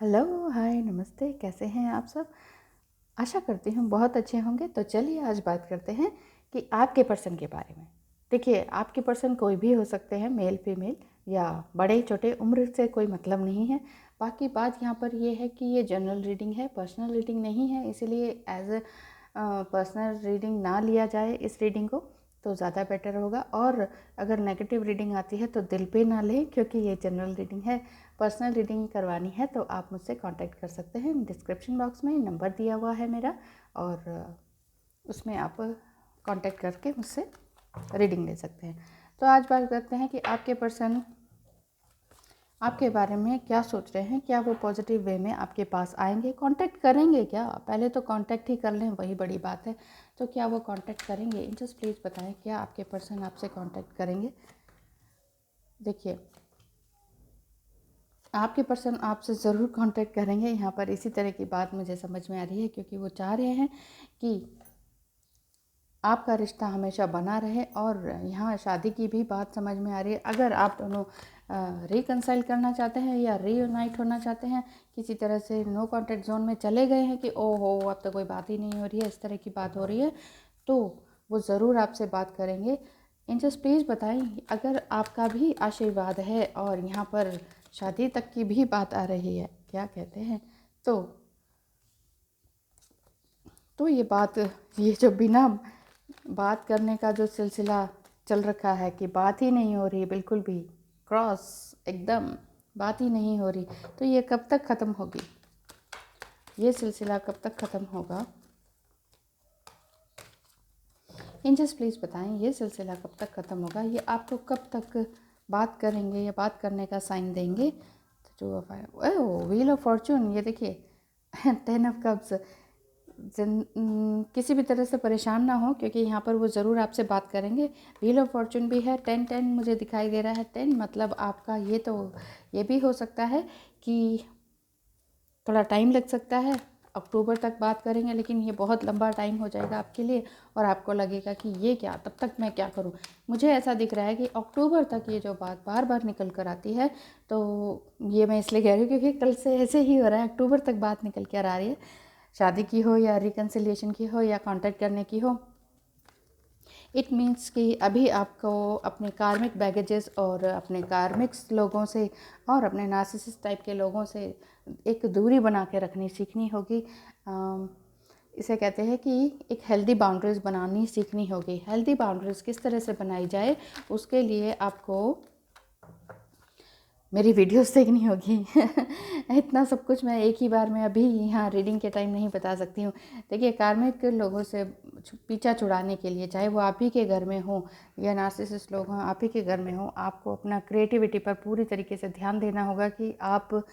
Hello, हाय, नमस्ते। कैसे हैं आप सब? आशा करती हूँ बहुत अच्छे होंगे। तो चलिए आज बात करते हैं कि आपके पर्सन के बारे में। देखिए, आपके पर्सन कोई भी हो सकते हैं, मेल फीमेल या बड़े छोटे, उम्र से कोई मतलब नहीं है। बाकी बात यहाँ पर ये है कि ये जनरल रीडिंग है, पर्सनल रीडिंग नहीं है, इसीलिए एज ए पर्सनल रीडिंग ना लिया जाए इस रीडिंग को, तो ज़्यादा बेटर होगा। और अगर नेगेटिव रीडिंग आती है तो दिल पे ना लें, क्योंकि ये जनरल रीडिंग है। पर्सनल रीडिंग करवानी है तो आप मुझसे कांटेक्ट कर सकते हैं। डिस्क्रिप्शन बॉक्स में नंबर दिया हुआ है मेरा, और उसमें आप कांटेक्ट करके मुझसे रीडिंग ले सकते हैं। तो आज बात करते हैं कि आपके पर्सन आपके बारे में क्या सोच रहे हैं। क्या वो पॉजिटिव वे में आपके पास आएंगे, कांटेक्ट करेंगे? क्या पहले तो कांटेक्ट ही कर लें, वही बड़ी बात है। तो क्या वो कांटेक्ट करेंगे? जस्ट प्लीज़ बताएं, क्या आपके पर्सन आपसे कांटेक्ट करेंगे? देखिए, आपके पर्सन आपसे ज़रूर कांटेक्ट करेंगे। यहाँ पर इसी तरह की बात मुझे समझ में आ रही है, क्योंकि वो चाह रहे हैं कि आपका रिश्ता हमेशा बना रहे। और यहाँ शादी की भी बात समझ में आ रही है। अगर आप दोनों रिकंसाइल करना चाहते हैं या रीयूनाइट होना चाहते हैं, किसी तरह से नो कॉन्टैक्ट जोन में चले गए हैं कि ओहो अब तो कोई बात ही नहीं हो रही है, इस तरह की बात हो रही है, तो वो ज़रूर आपसे बात करेंगे। जस्ट प्लीज़ बताएं, अगर आपका भी आशीर्वाद है और यहाँ पर शादी तक की भी बात आ रही है, क्या कहते हैं, तो ये जो बिना बात करने का जो सिलसिला चल रखा है कि बात ही नहीं हो रही, बिल्कुल भी क्रॉस, एकदम बात ही नहीं हो रही, तो ये कब तक ख़त्म होगी? ये सिलसिला कब तक ख़त्म होगा? एंजल्स प्लीज़ बताएं, ये सिलसिला कब तक ख़त्म होगा? ये आपको कब तक बात करेंगे या बात करने का साइन देंगे? तो व्हील ऑफ फॉर्चून, ये देखिए 10 ऑफ कप्स। किसी भी तरह से परेशान ना हो, क्योंकि यहाँ पर वो ज़रूर आपसे बात करेंगे। व्हील ऑफ फॉर्चून भी है, 10 मुझे दिखाई दे रहा है। 10 मतलब आपका ये भी हो सकता है कि थोड़ा टाइम लग सकता है, अक्टूबर तक बात करेंगे, लेकिन ये बहुत लंबा टाइम हो जाएगा आपके लिए। और आपको लगेगा कि ये क्या, तब तक मैं क्या करूं। मुझे ऐसा दिख रहा है कि अक्टूबर तक ये जो बात बार बार निकल कर आती है, तो ये मैं इसलिए कह रही हूँ क्योंकि कल से ऐसे ही हो रहा है, अक्टूबर तक बात निकल कर आ रही है। शादी की हो या रिकन्सिलिएशन की हो या कॉन्टैक्ट करने की हो, इट मीन्स कि अभी आपको अपने कार्मिक बैगेजेस और अपने कार्मिक्स लोगों से और अपने नार्सिसिस्ट टाइप के लोगों से एक दूरी बना के रखनी सीखनी होगी। इसे कहते हैं कि एक हेल्दी बाउंड्रीज़ बनानी सीखनी होगी। हेल्दी बाउंड्रीज़ किस तरह से बनाई जाए, उसके लिए आपको मेरी वीडियोस देखनी होगी। इतना सब कुछ मैं एक ही बार में अभी यहाँ रीडिंग के टाइम नहीं बता सकती हूँ। देखिए, कार्मिक लोगों से पीछा छुड़ाने के लिए, चाहे वो आप ही के घर में हो या नार्सिसिस्ट लोग हों आप ही के घर में हो, आपको अपना क्रिएटिविटी पर पूरी तरीके से ध्यान देना होगा कि आप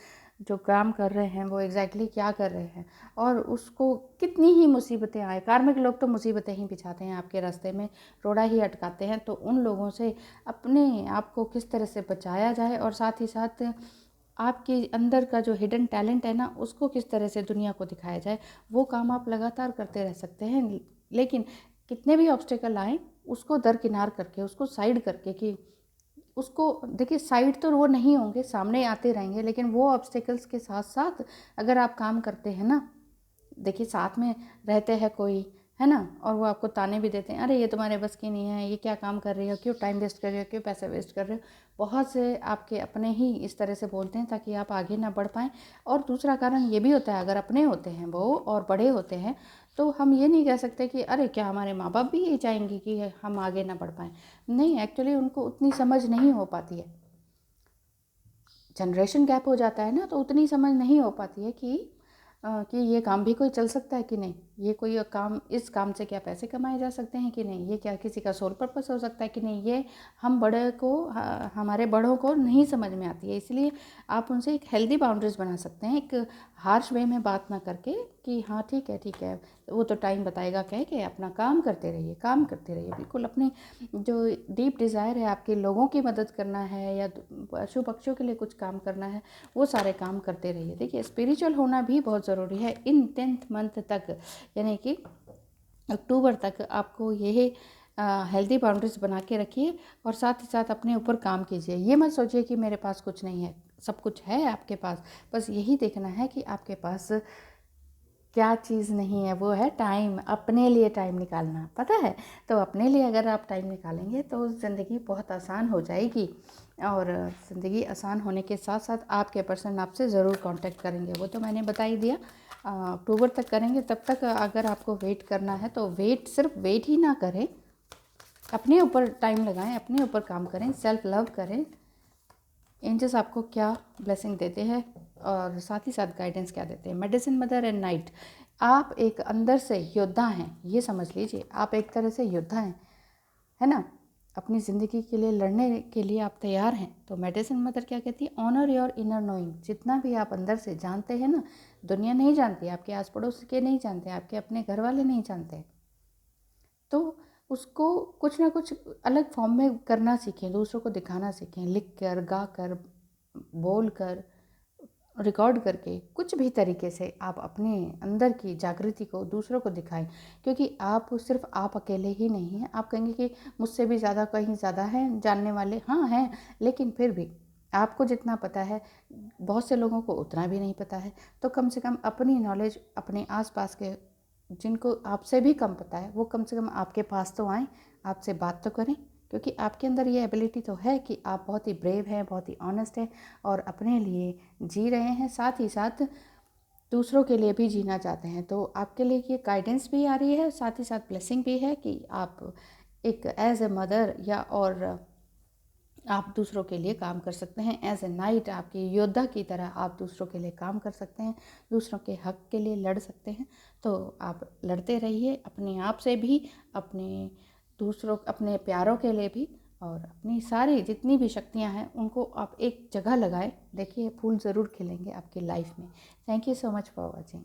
जो काम कर रहे हैं वो एग्जैक्टली क्या कर रहे हैं, और उसको कितनी ही मुसीबतें आए। कार्मिक लोग तो मुसीबतें ही बिछाते हैं आपके रास्ते में, रोड़ा ही अटकाते हैं। तो उन लोगों से अपने आप को किस तरह से बचाया जाए, और साथ ही साथ आपके अंदर का जो हिडन टैलेंट है ना, उसको किस तरह से दुनिया को दिखाया जाए, वो काम आप लगातार करते रह सकते हैं। लेकिन कितने भी ऑब्स्टेकल आए, उसको दरकिनार करके, उसको साइड करके, कि उसको देखिए, साइड तो वो नहीं होंगे, सामने आते रहेंगे, लेकिन वो ऑब्स्टेकल्स के साथ साथ अगर आप काम करते हैं ना, देखिए साथ में रहते हैं कोई, है ना, और वो आपको ताने भी देते हैं, अरे ये तुम्हारे बस की नहीं है, ये क्या काम कर रही हो, क्यों टाइम वेस्ट कर रहे हो, क्यों पैसे वेस्ट कर रहे हो। बहुत से आपके अपने ही इस तरह से बोलते हैं ताकि आप आगे ना बढ़ पाएँ। और दूसरा कारण ये भी होता है, अगर अपने होते हैं वो और बड़े होते हैं, तो हम ये नहीं कह सकते कि अरे क्या हमारे माँ बाप भी यही चाहेंगे कि हम आगे ना बढ़ पाएँ। नहीं, एक्चुअली उनको उतनी समझ नहीं हो पाती है। जनरेशन गैप हो जाता है ना, तो उतनी समझ नहीं हो पाती है कि ये काम भी कोई चल सकता है कि नहीं, ये कोई काम, इस काम से क्या पैसे कमाए जा सकते हैं कि नहीं, ये क्या किसी का सोल पर्पस हो सकता है कि नहीं, ये हम बड़े को हमारे बड़ों को नहीं समझ में आती है। इसलिए आप उनसे एक हेल्दी बाउंड्रीज बना सकते हैं, एक हार्श वे में बात ना करके कि हाँ ठीक है, वो तो टाइम बताएगा, कह के अपना काम करते रहिए, काम करते रहिए। बिल्कुल अपने जो डीप डिज़ायर है, आपके लोगों की मदद करना है या पशु पक्षियों के लिए कुछ काम करना है, वो सारे काम करते रहिए। देखिए, स्पिरिचुअल होना भी बहुत ज़रूरी है इन 10th मंथ तक, यानी कि अक्टूबर तक आपको यही हेल्दी बाउंड्रीज बना के रखिए, और साथ ही साथ अपने ऊपर काम कीजिए। ये मत सोचिए कि मेरे पास कुछ नहीं है, सब कुछ है आपके पास, बस यही देखना है कि आपके पास क्या चीज़ नहीं है, वो है टाइम। अपने लिए टाइम निकालना, पता है? तो अपने लिए अगर आप टाइम निकालेंगे तो ज़िंदगी बहुत आसान हो जाएगी, और ज़िंदगी आसान होने के साथ साथ आपके पर्सन आपसे ज़रूर कांटेक्ट करेंगे। वो तो मैंने बता ही दिया, अक्टूबर तक करेंगे। तब तक अगर आपको वेट करना है तो सिर्फ वेट ही ना करें, अपने ऊपर टाइम लगाएं, अपने ऊपर काम करें, सेल्फ लव करें। एंजल्स आपको क्या ब्लेसिंग देते हैं और साथ ही साथ गाइडेंस क्या देते हैं। मेडिसिन मदर एंड नाइट, आप एक अंदर से योद्धा हैं, ये समझ लीजिए। आप एक तरह से योद्धा हैं, है ना? अपनी ज़िंदगी के लिए लड़ने के लिए आप तैयार हैं। तो मेडिसिन मदर क्या कहती है? Honour your inner knowing. जितना भी आप अंदर से जानते हैं ना, दुनिया नहीं जानती, आपके आस पड़ोस के नहीं जानते, आपके अपने घर वाले नहीं जानते, तो उसको कुछ ना कुछ अलग फॉर्म में करना सीखें, दूसरों को दिखाना सीखें, लिख कर, गा कर, बोल कर, रिकॉर्ड करके, कुछ भी तरीके से आप अपने अंदर की जागृति को दूसरों को दिखाएं। क्योंकि आप सिर्फ आप अकेले ही नहीं हैं। आप कहेंगे कि मुझसे भी ज़्यादा, कहीं ज़्यादा हैं जानने वाले, हाँ हैं, लेकिन फिर भी आपको जितना पता है बहुत से लोगों को उतना भी नहीं पता है। तो कम से कम अपनी नॉलेज अपने आसपास के जिनको आपसे भी कम पता है, वो कम से कम आपके पास तो आएँ, आपसे बात तो करें। क्योंकि आपके अंदर ये एबिलिटी तो है कि आप बहुत ही ब्रेव हैं, बहुत ही ऑनेस्ट हैं और अपने लिए जी रहे हैं, साथ ही साथ दूसरों के लिए भी जीना चाहते हैं। तो आपके लिए ये गाइडेंस भी आ रही है, साथ ही साथ ब्लेसिंग भी है कि आप एक एज ए मदर या और आप दूसरों के लिए काम कर सकते हैं। एज ए नाइट, आपके योद्धा की तरह आप दूसरों के लिए काम कर सकते हैं, दूसरों के हक के लिए लड़ सकते हैं। तो आप लड़ते रहिए, अपने आप से भी, अपने अपने प्यारों के लिए भी, और अपनी सारी जितनी भी शक्तियां हैं उनको आप एक जगह लगाएं। देखिए, फूल ज़रूर खिलेंगे आपकी लाइफ में। Thank you so much for watching.